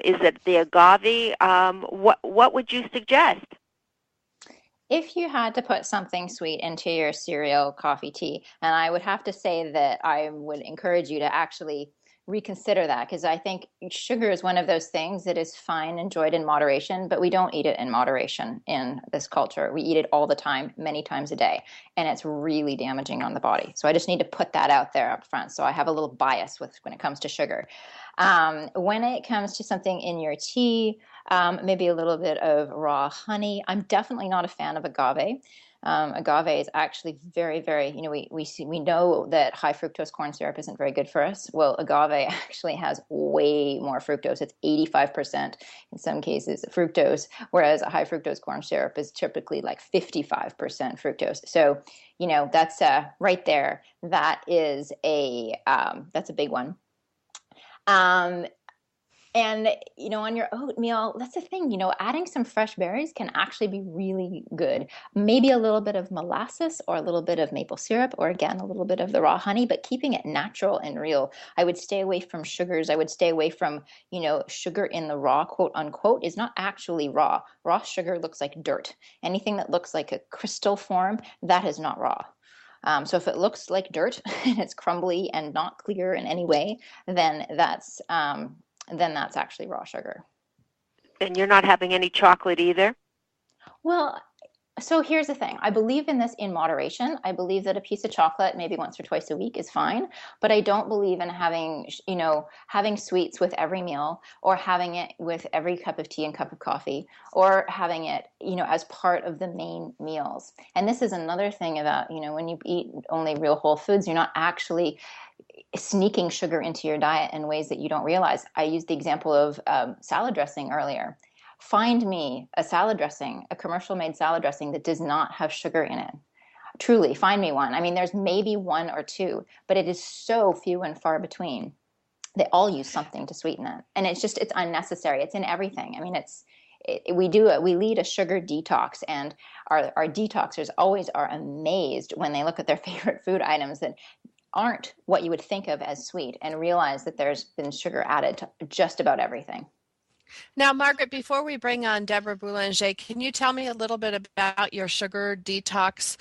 Is it the agave? What would you suggest? If you had to put something sweet into your cereal, coffee, tea, and I would have to say that I would encourage you to actually reconsider that, because I think sugar is one of those things that is fine, enjoyed in moderation, but we don't eat it in moderation in this culture. We eat it all the time, many times a day, and it's really damaging on the body. So I just need to put that out there up front. So I have a little bias when it comes to sugar. When it comes to something in your tea, maybe a little bit of raw honey. I'm definitely not a fan of agave. Agave is actually very, very, we know that high fructose corn syrup isn't very good for us. Well, agave actually has way more fructose. It's 85% in some cases fructose, whereas a high fructose corn syrup is typically like 55% fructose. So, that's right there. That is that's a big one. And, on your oatmeal, that's the thing, adding some fresh berries can actually be really good. Maybe a little bit of molasses or a little bit of maple syrup, or again, a little bit of the raw honey, but keeping it natural and real. I would stay away from sugars. I would stay away from, sugar in the raw, quote unquote, is not actually raw. Raw sugar looks like dirt. Anything that looks like a crystal form, that is not raw. So if it looks like dirt and it's crumbly and not clear in any way, then that's actually raw sugar. And you're not having any chocolate either? Well, so here's the thing. I believe in this in moderation. I believe that a piece of chocolate maybe once or twice a week is fine, but I don't believe in having sweets with every meal, or having it with every cup of tea and cup of coffee, or having it, as part of the main meals. And this is another thing about, when you eat only real whole foods, you're not actually sneaking sugar into your diet in ways that you don't realize. I used the example of salad dressing earlier. Find me a salad dressing, a commercial made salad dressing that does not have sugar in it. Truly, find me one. I mean, there's maybe one or two, but it is so few and far between. They all use something to sweeten it. And it's unnecessary. It's in everything. I mean, we lead a sugar detox, and our detoxers always are amazed when they look at their favorite food items that aren't what you would think of as sweet, and realize that there's been sugar added to just about everything. Now, Margaret, before we bring on Deb Boulanger, can you tell me a little bit about your sugar detox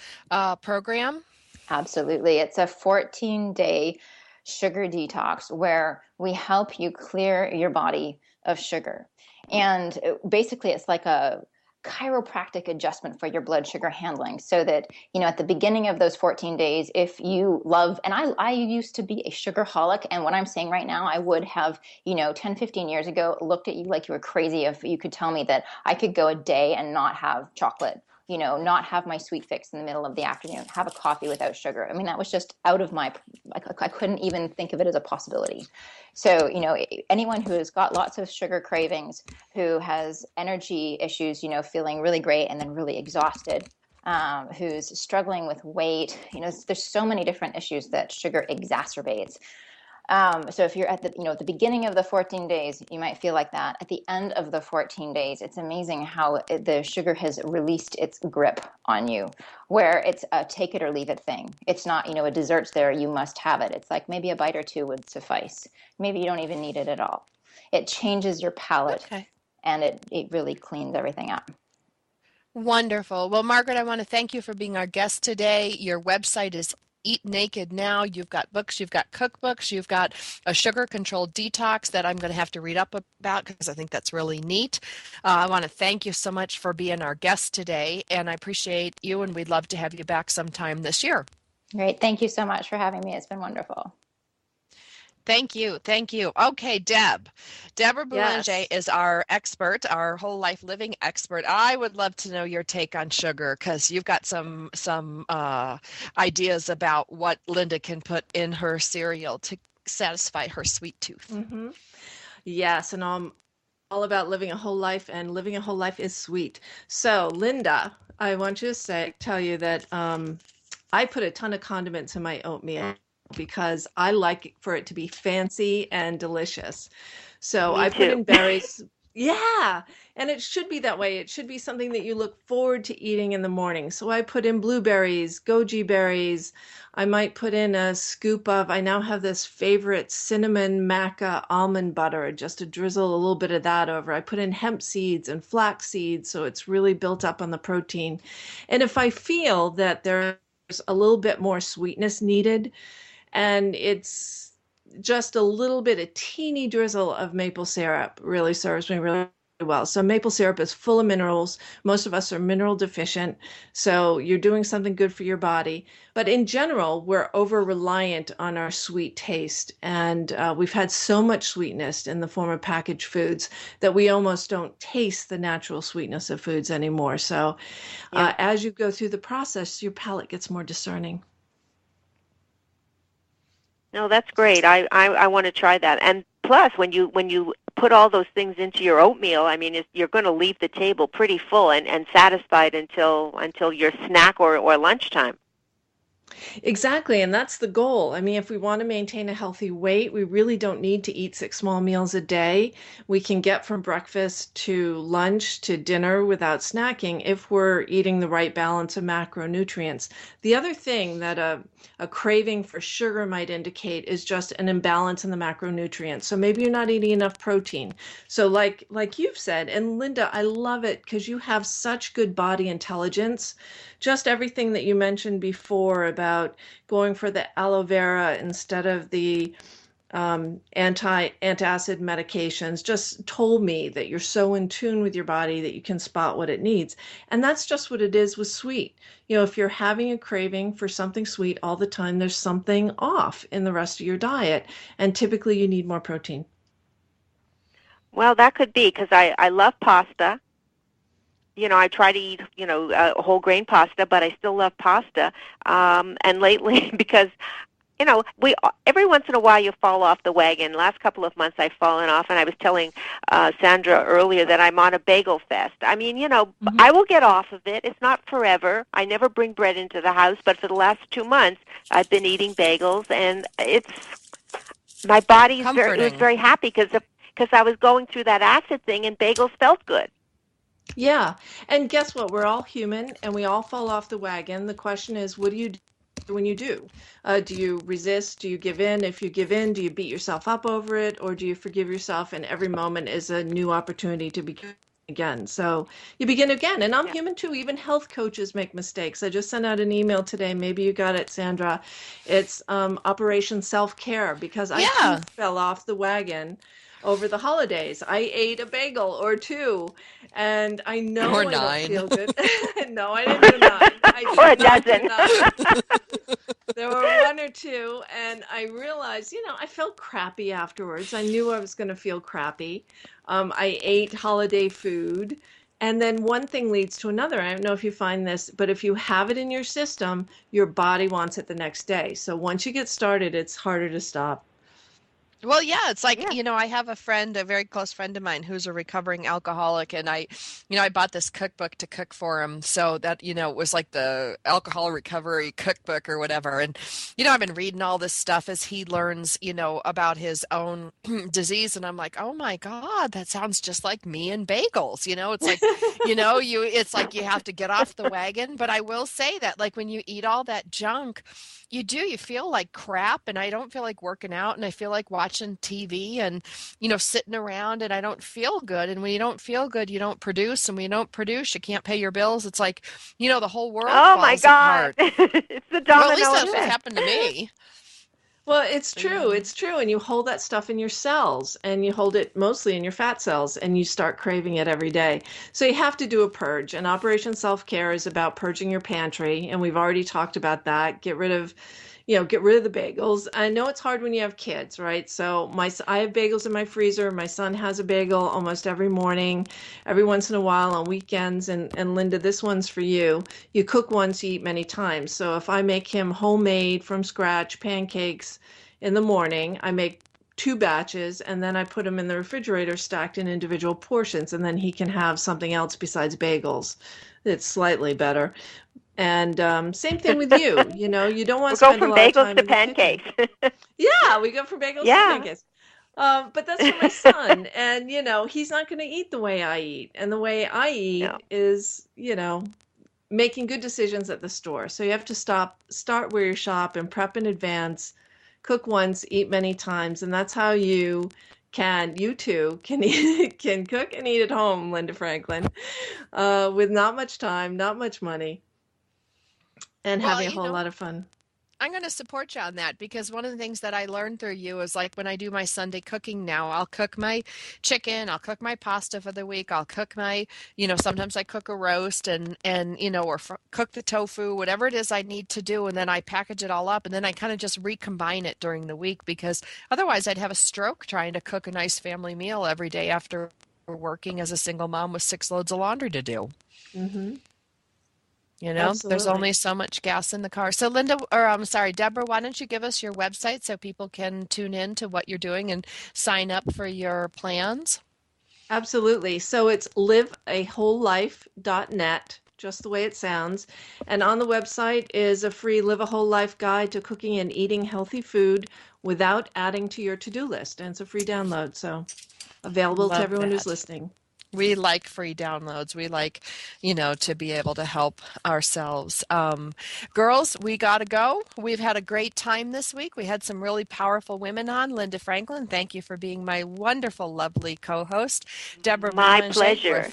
program? Absolutely. It's a 14-day sugar detox where we help you clear your body of sugar. And basically, it's like a chiropractic adjustment for your blood sugar handling, so that, at the beginning of those 14 days, if you love, and I used to be a sugarholic, and what I'm saying right now, I would have, 10, 15 years ago, looked at you like you were crazy if you could tell me that I could go a day and not have chocolate, not have my sweet fix in the middle of the afternoon, have a coffee without sugar. I mean, that was just out of my, I couldn't even think of it as a possibility. So, anyone who has got lots of sugar cravings, who has energy issues, feeling really great and then really exhausted, who's struggling with weight, there's so many different issues that sugar exacerbates. So if you're at the beginning of the 14 days, you might feel like that. At the end of the 14 days, it's amazing how the sugar has released its grip on you, where it's a take it or leave it thing. It's not, a dessert's there, you must have it. It's like maybe a bite or two would suffice. Maybe you don't even need it at all. It changes your palate, and it really cleans everything up. Wonderful. Well, Margaret, I want to thank you for being our guest today. Your website is Eat Naked Now. You've got books, you've got cookbooks, you've got a sugar-controlled detox that I'm going to have to read up about because I think that's really neat. I want to thank you so much for being our guest today, and I appreciate you, and we'd love to have you back sometime this year. Great. Thank you so much for having me. It's been wonderful. Thank you. Thank you. Okay, Deborah Boulanger is our expert, our whole life living expert. I would love to know your take on sugar, because you've got some ideas about what Linda can put in her cereal to satisfy her sweet tooth. Mm-hmm. Yes, and I'm all about living a whole life, and living a whole life is sweet. So, Linda, I want you to tell you that I put a ton of condiments in my oatmeal, because I like for it to be fancy and delicious. So I put in berries. Yeah. And it should be that way. It should be something that you look forward to eating in the morning. So I put in blueberries, goji berries. I might put in a scoop of, I now have this favorite cinnamon maca almond butter, just to drizzle a little bit of that over. I put in hemp seeds and flax seeds, so it's really built up on the protein. And if I feel that there's a little bit more sweetness needed, and it's just a little bit, a teeny drizzle of maple syrup really serves me really well. So maple syrup is full of minerals. Most of us are mineral deficient. So you're doing something good for your body. But in general, we're over-reliant on our sweet taste. And we've had so much sweetness in the form of packaged foods that we almost don't taste the natural sweetness of foods anymore. So as you go through the process, your palate gets more discerning. No, that's great. I want to try that. And plus, when you put all those things into your oatmeal, I mean, you're going to leave the table pretty full and satisfied until your snack or lunchtime. Exactly, and that's the goal. I mean, if we want to maintain a healthy weight, we really don't need to eat 6 small meals a day. We can get from breakfast to lunch to dinner without snacking if we're eating the right balance of macronutrients. The other thing that a craving for sugar might indicate is just an imbalance in the macronutrients. So maybe you're not eating enough protein. So like you've said, and Linda, I love it because you have such good body intelligence. Just everything that you mentioned before about going for the aloe vera instead of the antacid medications just told me that you're so in tune with your body that you can spot what it needs. And that's just what it is with sweet. You know, if you're having a craving for something sweet all the time, there's something off in the rest of your diet. And typically you need more protein. Well, that could be because I love pasta. You know, I try to eat, whole grain pasta, but I still love pasta. And lately, because, every once in a while you fall off the wagon. Last couple of months I've fallen off, and I was telling Sandra earlier that I'm on a bagel fest. I mean, I will get off of it. It's not forever. I never bring bread into the house, but for the last 2 months I've been eating bagels, and my body's was very happy because I was going through that acid thing, and bagels felt good. Yeah. And guess what? We're all human and we all fall off the wagon. The question is, what do you when you do? Do you resist? Do you give in? If you give in, do you beat yourself up over it? Or do you forgive yourself and every moment is a new opportunity to begin again? So you begin again. And I'm human too. Even health coaches make mistakes. I just sent out an email today. Maybe you got it, Sandra. It's Operation Self-Care, because I too fell off the wagon over the holidays. I ate a bagel or two, and I know or I nine. don't feel good. No, I didn't do 9. Or a dozen. There were 1 or 2, and I realized, I felt crappy afterwards. I knew I was going to feel crappy. I ate holiday food, and then one thing leads to another. I don't know if you find this, but if you have it in your system, your body wants it the next day. So once you get started, it's harder to stop. Well, yeah, it's like, I have a friend, a very close friend of mine who's a recovering alcoholic, and I bought this cookbook to cook for him, so that, it was like the alcohol recovery cookbook or whatever. And, I've been reading all this stuff as he learns, about his own disease. And I'm like, oh my God, that sounds just like me and bagels. It's like, it's like you have to get off the wagon. But I will say that, like, when you eat all that junk, you feel like crap, and I don't feel like working out, and I feel like watching TV and, sitting around, and I don't feel good. And when you don't feel good, you don't produce, and when you don't produce, you can't pay your bills. It's like, the whole world falls my God. apart. It's the domino Well, at least that's what effect. happened to me. Well, it's true. It's true. And you hold that stuff in your cells, and you hold it mostly in your fat cells, and you start craving it every day. So you have to do a purge. And Operation Self-Care is about purging your pantry. And we've already talked about that. Get rid of the bagels. I know it's hard when you have kids, right? So I have bagels in my freezer. My son has a bagel almost every morning, every once in a while on weekends. And Linda, this one's for you. You cook once, you eat many times. So if I make him homemade from scratch pancakes in the morning, I make 2 batches, and then I put them in the refrigerator stacked in individual portions, and then he can have something else besides bagels. It's slightly better. And same thing with you. You don't want to spend a lot of time We'll go from bagels to in the kitchen. pancakes. Yeah, we go from bagels to pancakes. But that's for my son. And, he's not going to eat the way I eat. And the way I eat is, making good decisions at the store. So you have to start where you shop and prep in advance, cook once, eat many times. And that's how you too can cook and eat at home, Linda Franklin, with not much time, not much money, and having a whole lot of fun. I'm going to support you on that, because one of the things that I learned through you is, like, when I do my Sunday cooking now, I'll cook my chicken, I'll cook my pasta for the week, I'll cook my, sometimes I cook a roast and or cook the tofu, whatever it is I need to do, and then I package it all up, and then I kind of just recombine it during the week, because otherwise I'd have a stroke trying to cook a nice family meal every day after working as a single mom with 6 loads of laundry to do. Mm-hmm. There's only so much gas in the car. So Deborah, why don't you give us your website so people can tune in to what you're doing and sign up for your plans? Absolutely. So it's liveawholelife.net, just the way it sounds. And on the website is a free Live a Whole Life guide to cooking and eating healthy food without adding to your to-do list. And it's a free download, so available to everyone who's listening. We like free downloads. We like, to be able to help ourselves. Girls, we got to go. We've had a great time this week. We had some really powerful women on. Linda Franklin, thank you for being my wonderful, lovely co-host. Deborah My Boulanger, pleasure.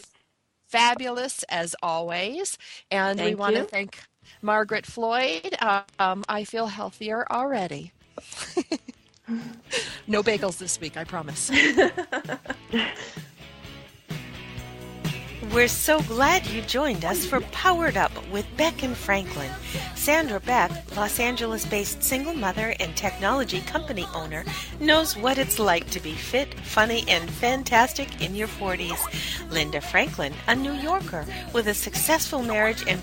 Fabulous as always. And we want to thank Margaret Floyd. I feel healthier already. No bagels this week, I promise. We're so glad you joined us for Powered Up with Beck and Franklin. Sandra Beck, Los Angeles-based single mother and technology company owner, knows what it's like to be fit, funny, and fantastic in your 40s. Linda Franklin, a New Yorker with a successful marriage and